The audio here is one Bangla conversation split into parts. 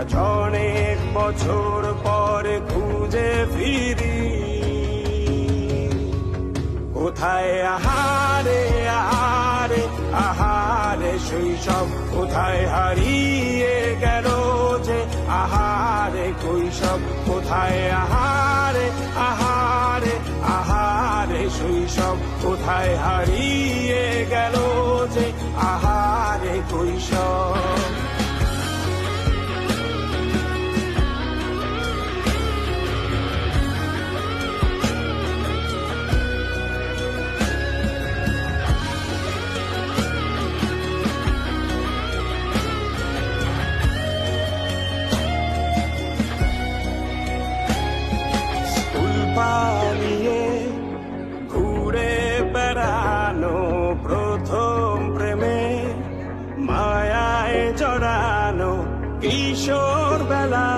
আজ অনেক বছর পরে খুঁজে ফিরি। কোথায় আহারে আহারে আহারে শৈশব, কোথায় হারিয়ে গেল যে আহারে কৈশব। কোথায় আহারে আহারে আহারে শৈশব, কোথায় হারিয়ে গেল যে আহারে কৈশব। পালিয়ে ঘুরে বেড়ানো, প্রথম প্রেমে মায়ায় জড়ানো, কিশোর বেলা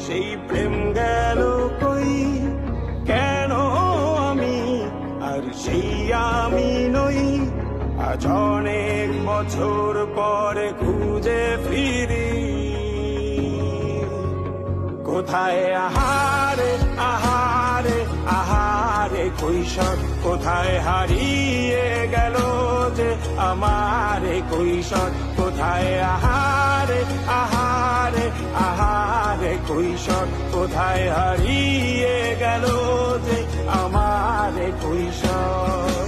সেই প্রেম গেল কই। কেন আমি আর সেই আমি নই, আজ অনেক বছর পরে খুঁজে ফিরি। কোথায় আহারে আহারে আহারে কৈশোর, কোথায় হারিয়ে গেল যে আমারে কৈশোর। কোথায় আহারে আহারে আহারে কৈশোর, কোথায় হারিয়ে গেল যে আমারে কৈশোর।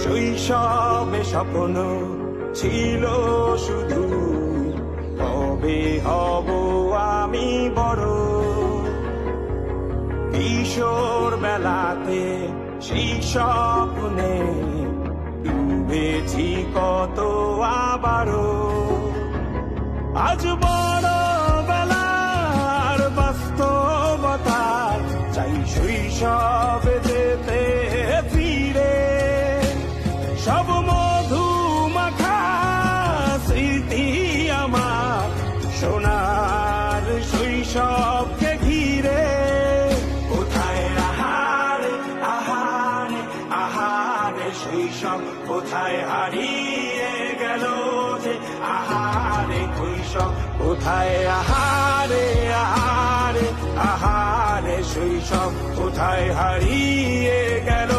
শৈশবে স্বপ্ন ছিল শুধু, কবে হব আমি বড়। কিশোর বেলাতে সেই স্বপ্নে ডুবেছি কত আবারও। আজ বড় বেলার বাস্তবতার চাই শৈশবে যেতে ফিরে। সব মধু মাখা স্মৃতি আমার সোনার শৈশবকে ঘিরে। কোথায় আহারে আহারে আহারে শৈশব, কোথায় হারিয়ে গেল যে আহারে কৈশোর। কোথায় আহারে আহারে আহারে শৈশব, কোথায় হারিয়ে গেল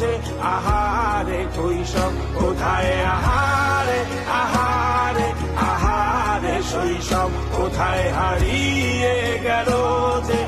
যে আহারে কৈশোর। কোথায় আহারে আহারে আহারে শৈশব, কোথায় হারিয়ে গেল যে